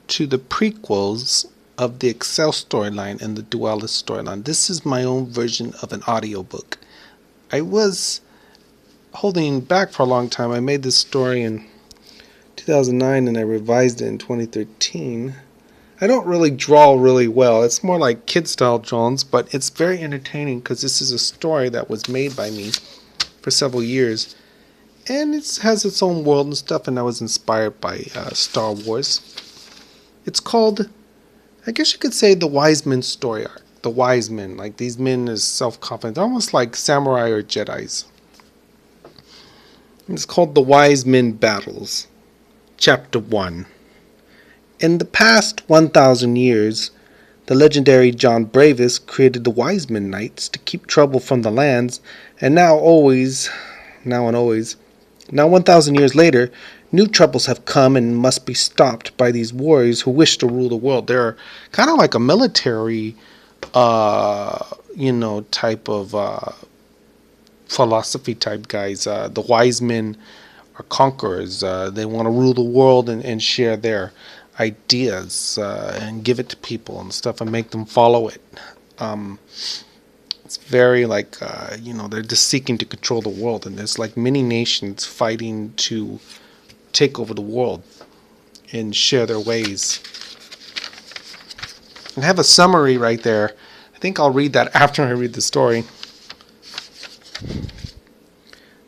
to the prequels of the Excel storyline and the Dualist storyline. This is my own version of an audiobook. I was holding back for a long time. I made this story in 2009 and I revised it in 2013. I don't really draw really well. It's more like kid style drawings, but it's very entertaining because this is a story that was made by me for several years. And it has its own world and stuff, and I was inspired by Star Wars. It's called, I guess you could say, the Wise Men story arc. The Wise Men, like these men is self-confident, almost like samurai or Jedis. It's called The Wise Men Battles, Chapter 1. In the past 1,000 years, the legendary John Bravis created the Wise Men Knights to keep trouble from the lands, and now 1,000 years later, new troubles have come and must be stopped by these warriors who wish to rule the world. They're kind of like a military, type of philosophy type guys. The wise men are conquerors. They want to rule the world and share their ideas and give it to people and stuff and make them follow it. It's very like, they're just seeking to control the world. And there's like many nations fighting to take over the world and share their ways. I have a summary right there. I think I'll read that after I read the story.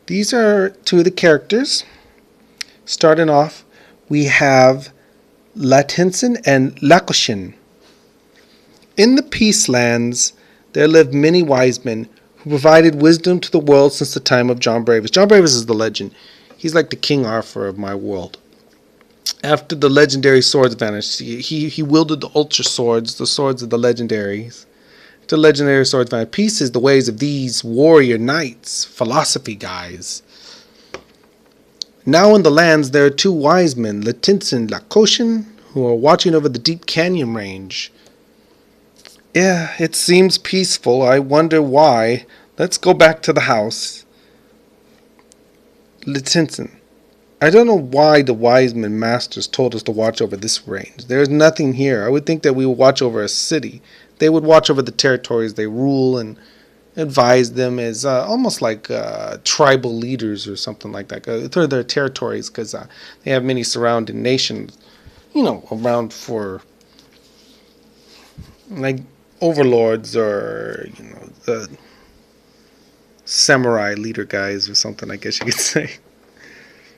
These are two of the characters. Starting off, we have Latinson and Lakoshin. In the Peacelands, there lived many wise men who provided wisdom to the world since the time of John Bravis. John Bravis is the legend. He's like the King Arthur of my world. After the legendary swords vanished, he wielded the ultra swords, the swords of the legendaries. The legendary swords vanished. Peace is the ways of these warrior knights, philosophy guys. Now in the lands there are two wise men, Latinson and Lakoshin, who are watching over the deep canyon range. Yeah, it seems peaceful. I wonder why. Let's go back to the house. Latinson. I don't know why the wise men masters told us to watch over this range. There is nothing here. I would think that we would watch over a city. They would watch over the territories they rule and advise them as almost like tribal leaders or something like that. Through their territories because they have many surrounding nations, around for like overlords or, the samurai leader guys or something, I guess you could say.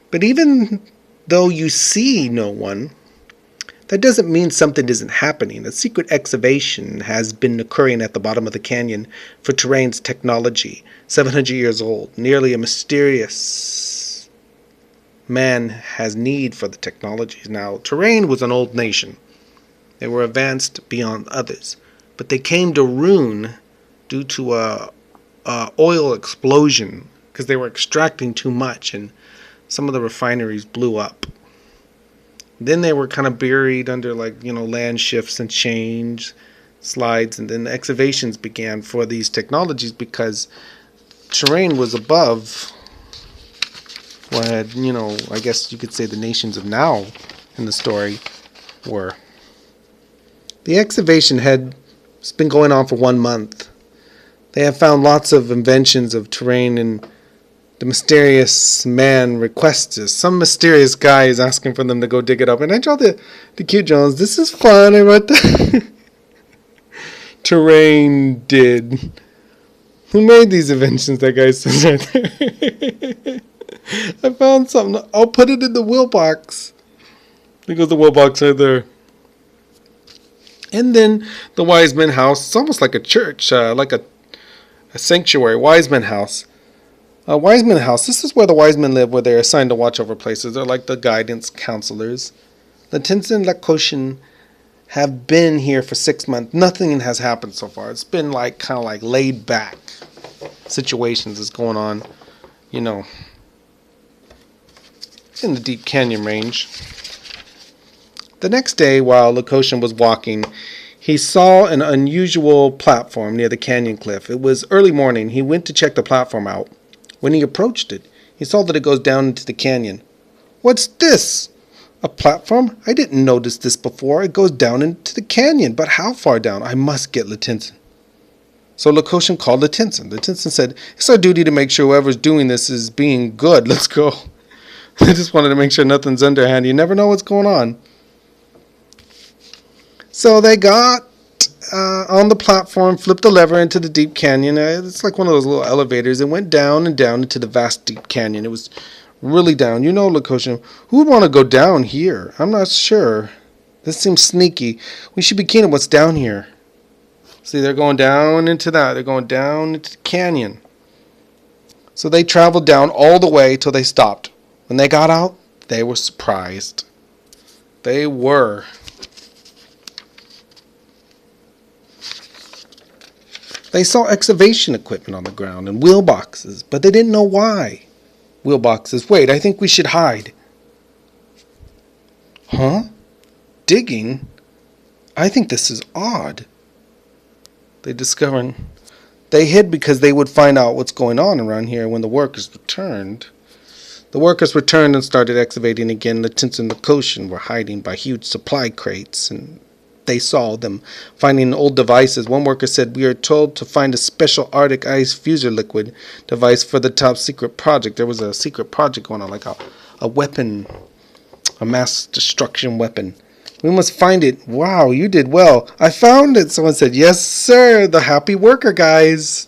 But even though you see no one, that doesn't mean something isn't happening. A secret excavation has been occurring at the bottom of the canyon for Terrain's technology, 700 years old. Nearly a mysterious man has need for the technologies. Now, Terrain was an old nation. They were advanced beyond others. But they came to ruin due to a oil explosion because they were extracting too much and some of the refineries blew up. Then they were kind of buried under land shifts and change slides, and then the excavations began for these technologies because Terrain was above what had, I guess you could say the nations of now in the story were. The excavation had been going on for 1 month. They have found lots of inventions of Terrain, and the mysterious man requests this. Some mysterious guy is asking for them to go dig it up. And I draw the cute Jones. This is fun. I wrote the Terrain did. Who made these inventions? That guy says right there. I found something. I'll put it in the wheel box. There goes the wheel box right there. And then the Wise Men House. It's almost like a church, like a sanctuary. Wise Men House. Wise Men House. This is where the wise men live, where they're assigned to watch over places. They're like the guidance counselors. Latinson and Lakoshin have been here for 6 months. Nothing has happened so far. It's been kind of laid back situations is going on, in the deep canyon range. The next day, while Lakoshin was walking, he saw an unusual platform near the canyon cliff. It was early morning. He went to check the platform out. When he approached it, he saw that it goes down into the canyon. "What's this?" A platform? I didn't notice this before. It goes down into the canyon. But how far down? I must get Latinson. So Lakoshin called Latinson. Latinson said, it's our duty to make sure whoever's doing this is being good. Let's go. I just wanted to make sure nothing's underhand. You never know what's going on. So they got on the platform, flipped the lever into the deep canyon. It's like one of those little elevators. It went down and down into the vast deep canyon. It was really down. You know, Lakoshin, who would want to go down here? I'm not sure. This seems sneaky. We should be keen on what's down here. See, they're going down into that. They're going down into the canyon. So they traveled down all the way till they stopped. When they got out, they were surprised. They were. They saw excavation equipment on the ground and wheel boxes, but they didn't know why. Wheel boxes. Wait, I think we should hide. Huh? Digging? I think this is odd. They discovered they hid because they would find out what's going on around here when the workers returned. The workers returned and started excavating again. The Tins and the Koshin were hiding by huge supply crates, and they saw them finding old devices. One worker said, we are told to find a special Arctic ice fuser liquid device for the top secret project. There was a secret project going on, like a weapon, a mass destruction weapon. We must find it. Wow, you did well. I found it. Someone said, yes, sir. The happy worker guys.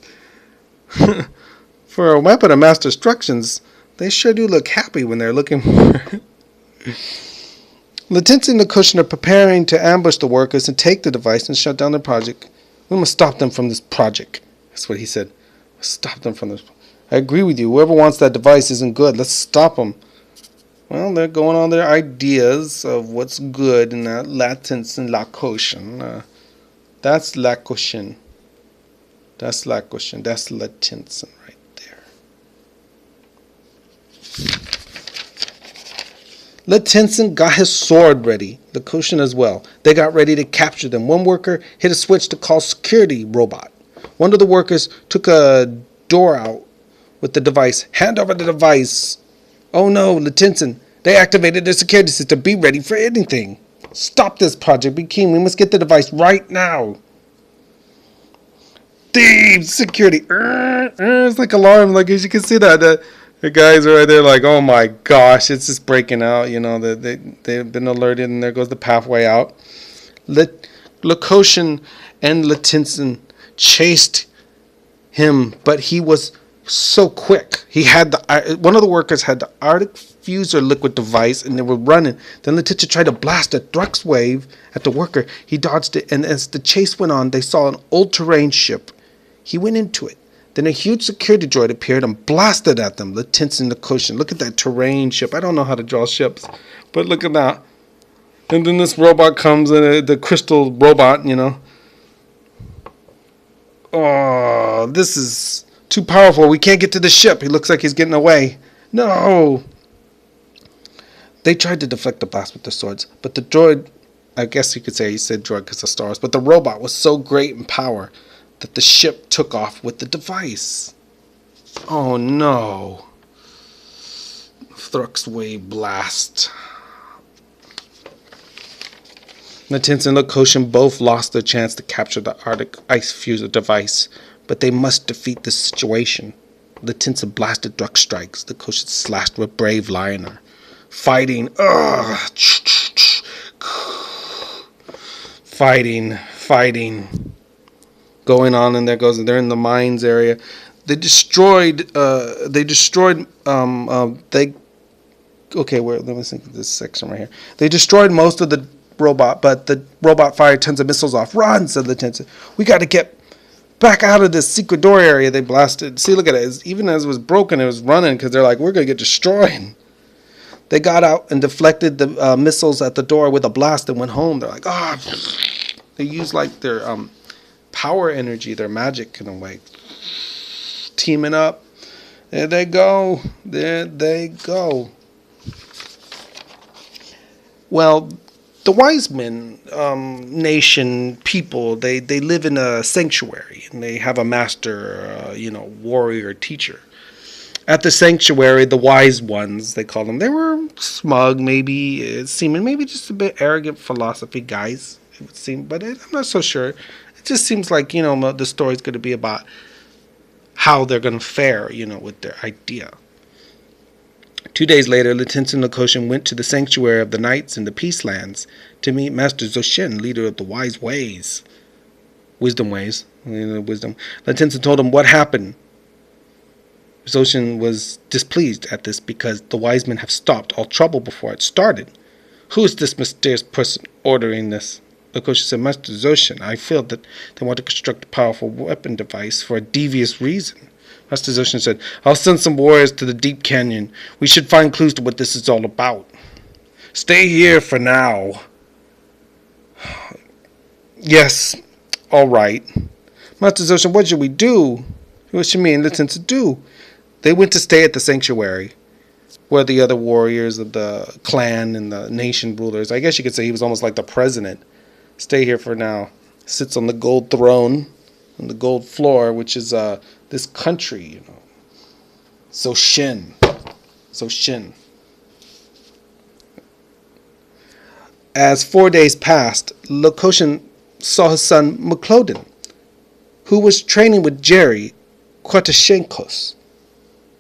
For a weapon of mass destructions, they sure do look happy when they're looking for it. Latinson and the Cushion are preparing to ambush the workers and take the device and shut down the project. We must stop them from this project. That's what he said. Stop them from this. I agree with you. Whoever wants that device isn't good. Let's stop them. Well, they're going on their ideas of what's good in that Latinson Lakoshin. That's Lakoshin. That's Lakoshin. That's Latinson right there. Latinson got his sword ready. Lakoshin as well. They got ready to capture them. One worker hit a switch to call security robot. One of the workers took a door out with the device. Hand over the device. Oh no, Latinson. They activated their security system. Be ready for anything. Stop this project. Be keen. We must get the device right now. Thieves! Security. It's like alarm. Like as you can see that. The guys are right there like, oh my gosh, it's just breaking out. You know, they've been alerted and there goes the pathway out. Lakoshin and Latinson chased him, but he was so quick. He had one of the workers had the Arctic fuser liquid device, and they were running. Then Latinson tried to blast a Drux wave at the worker. He dodged it, and as the chase went on, they saw an all-terrain ship. He went into it. Then a huge security droid appeared and blasted at them. Latinson and the Cushion. Look at that terrain ship. I don't know how to draw ships, but look at that. And then this robot comes, and the crystal robot, you know. Oh, this is too powerful. We can't get to the ship. He looks like he's getting away. No. They tried to deflect the blast with their swords, but the droid, I guess you could say he said droid because of Star Wars, but the robot was so great in power that the ship took off with the device. Oh no. Thrux wave blast. Latinson and Lakoshin both lost their chance to capture the Arctic ice fuser device, but they must defeat this situation. Latinson blasted Drux strikes. Lakoshin slashed with Brave Lioner. Fighting. Fighting. Going on, and they're in the mines area. They destroyed. Let me think of this section right here. They destroyed most of the robot, but the robot fired tons of missiles off. Run, said Latinson. We got to get back out of this secret door area. They blasted. See, look at it. Even as it was broken, it was running because they're like, we're gonna get destroyed. They got out and deflected the missiles at the door with a blast and went home. They're like, They used like their power energy, their magic in a way. Teaming up. There they go. Well, the wise men, nation, people, they live in a sanctuary and they have a master, warrior, teacher. At the sanctuary, the wise ones, they call them, they were smug, maybe seeming, maybe just a bit arrogant philosophy guys, it would seem, but I'm not so sure. It just seems like, the story's going to be about how they're going to fare, with their idea. 2 days later, Lieutenant Lakoshin went to the sanctuary of the knights in the Peace Lands to meet Master Zoshin, leader of the wise ways. Wisdom ways. Wisdom. Lieutenant told him what happened. Zoshin was displeased at this because the wise men have stopped all trouble before it started. Who is this mysterious person ordering this? Lakoshin said, Master Zoshin, I feel that they want to construct a powerful weapon device for a devious reason. Master Zoshin said, I'll send some warriors to the deep canyon. We should find clues to what this is all about. Stay here for now. Yes, all right. Master Zoshin, what should we do? What should me and Lieutenant do? They went to stay at the sanctuary, where the other warriors of the clan and the nation rulers, I guess you could say he was almost like the president, stay here for now. Sits on the gold throne, on the gold floor, which is this country, Zoshin. As 4 days passed, Lakoshin saw his son Mukloden, who was training with Jerry Kotoshenkos.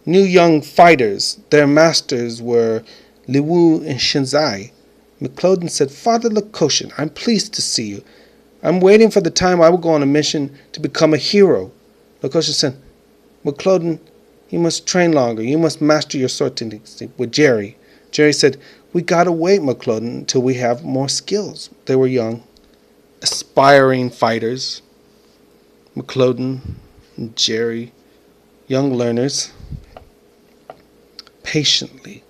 New young fighters, their masters were Liwu and Shinzai. Mukloden said, Father Lakoshin, I'm pleased to see you. I'm waiting for the time I will go on a mission to become a hero. Lakoshin said, Mukloden, you must train longer. You must master your sword techniques with Jerry. Jerry said, we gotta wait, Mukloden, until we have more skills. They were young, aspiring fighters. Mukloden and Jerry, young learners. Patiently.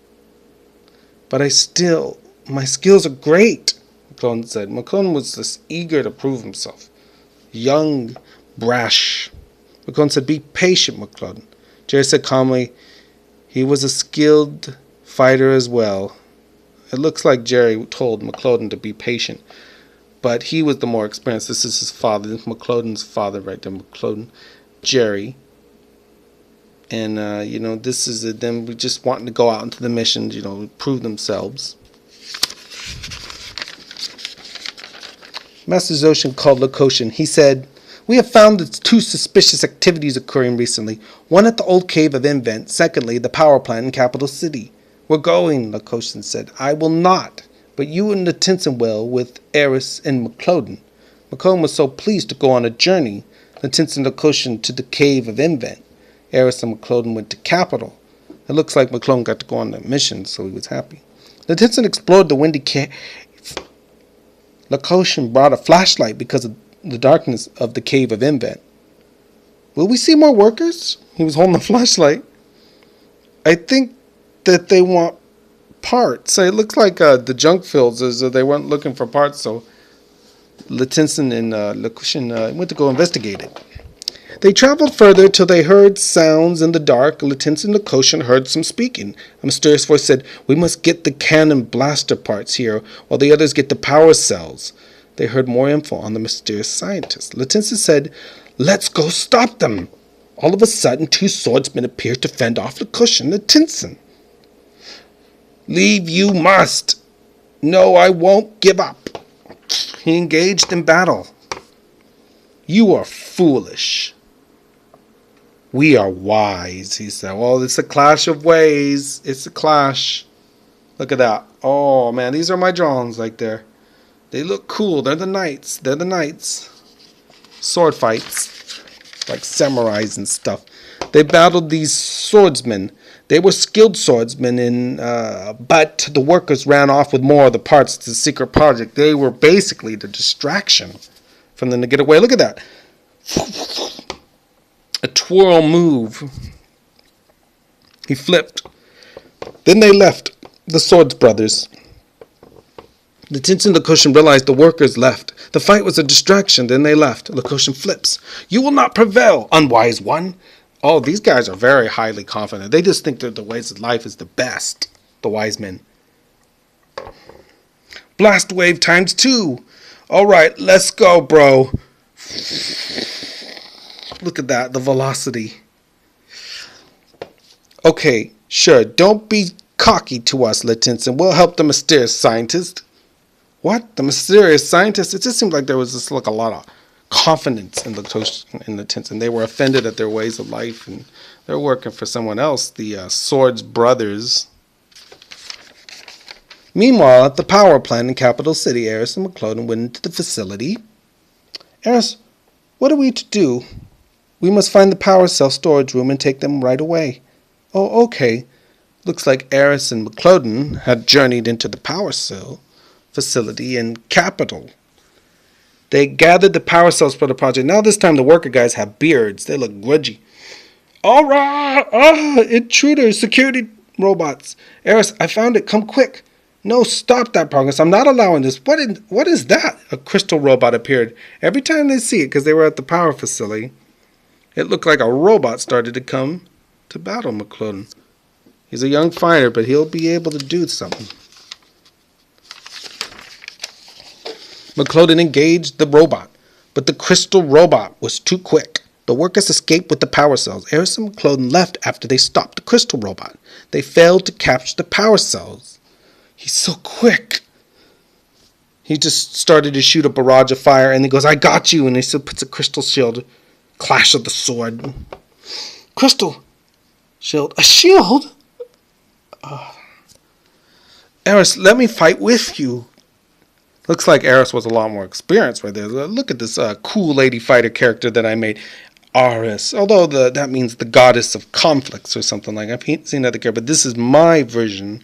But my skills are great, McClellan said. McClellan was just eager to prove himself. Young, brash. McClellan said, be patient, McClellan. Jerry said calmly, he was a skilled fighter as well. It looks like Jerry told McClellan to be patient, but he was the more experienced. This is his father. This is McClellan's father right there, McClellan. Jerry. And, this is them just wanting to go out into the mission, prove themselves. Master Zoshin called Lakoshin. He said, we have found 2 suspicious activities occurring recently. One at the old cave of Invent. Secondly, the power plant in Capital City. We're going, Lakoshin said. I will not, but you and the Tinson will with Eris and McClellan. McClellan was so pleased to go on a journey. The Tinson and Lakoshin to the cave of Invent. Eris and McClellan went to Capital. It looks like McClellan got to go on that mission, so he was happy. The Tinson explored the windy cave. Lakoshin brought a flashlight because of the darkness of the cave of Invent. Will we see more workers? He was holding the flashlight. I think that they want parts. It looks like the junk fields, they weren't looking for parts, so Lieutenant and Lakoshin went to go investigate it. They traveled further till they heard sounds in the dark. Lieutenant and Lakoshin heard some speaking. A mysterious voice said, we must get the cannon blaster parts here while the others get the power cells. They heard more info on the mysterious scientist. Lieutenant said, let's go stop them. All of a sudden, 2 swordsmen appeared to fend off Lakoshin and Lieutenant. Leave you must. No, I won't give up. He engaged in battle. You are foolish. We are wise, he said. Well, it's a clash of ways. It's a clash. Look at that. Oh, man, these are my drawings right there. They look cool. They're the knights. Sword fights. Like samurais and stuff. They battled these swordsmen. They were skilled swordsmen, but the workers ran off with more of the parts to the secret project. They were basically the distraction from them to get away. Look at that. A twirl move. He flipped. Then they left, the Swords Brothers. Lieutenant and Lakoshin realized the workers left. The fight was a distraction. Then they left. Lakoshin flips. You will not prevail, unwise one. Oh, these guys are very highly confident. They just think that the ways of life is the best. The wise men. Blast wave times 2. All right, let's go, bro. Look at that, the velocity. Okay, sure, don't be cocky to us, Latinson. We'll help the mysterious scientist. What? The mysterious scientist? It just seemed like there was just like a lot of confidence in the Tinson. They were offended at their ways of life, and they're working for someone else, the Swords brothers. Meanwhile, at the power plant in Capital City, Eris and McClodon went into the facility. Eris, what are we to do? We must find the power cell storage room and take them right away. Oh, okay. Looks like Eris and McClodon had journeyed into the power cell facility in Capital. They gathered the power cells for the project. Now this time the worker guys have beards. They look grudgy. All right! Intruders! Security robots! Eris, I found it. Come quick. No, stop that progress. I'm not allowing this. What is that? A crystal robot appeared. Every time they see it, because they were at the power facility, it looked like a robot started to come to battle McClodon. He's a young fighter, but he'll be able to do something. McClodon engaged the robot, but the crystal robot was too quick. The workers escaped with the power cells. Eris and McClodon left after they stopped the crystal robot. They failed to capture the power cells. He's so quick. He just started to shoot a barrage of fire, and he goes, I got you, and he still puts a crystal shield. Clash of the sword. Crystal shield. A shield? Eris, let me fight with you. Looks like Eris was a lot more experienced right there. Look at this cool lady fighter character that I made. Aris. Although that means the goddess of conflicts or something like that. I've seen other characters, but this is my version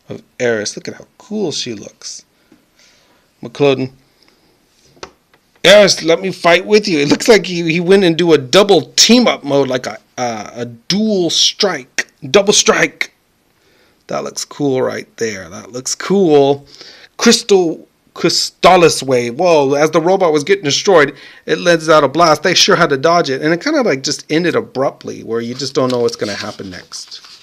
of Eris. Look at how cool she looks. McClodon. Eris, let me fight with you. It looks like he went into a double team-up mode, like a dual strike. Double strike. That looks cool right there. That looks cool. Crystallis wave. Whoa, as the robot was getting destroyed, it lets out a blast. They sure had to dodge it. And it kind of like just ended abruptly, where you just don't know what's going to happen next.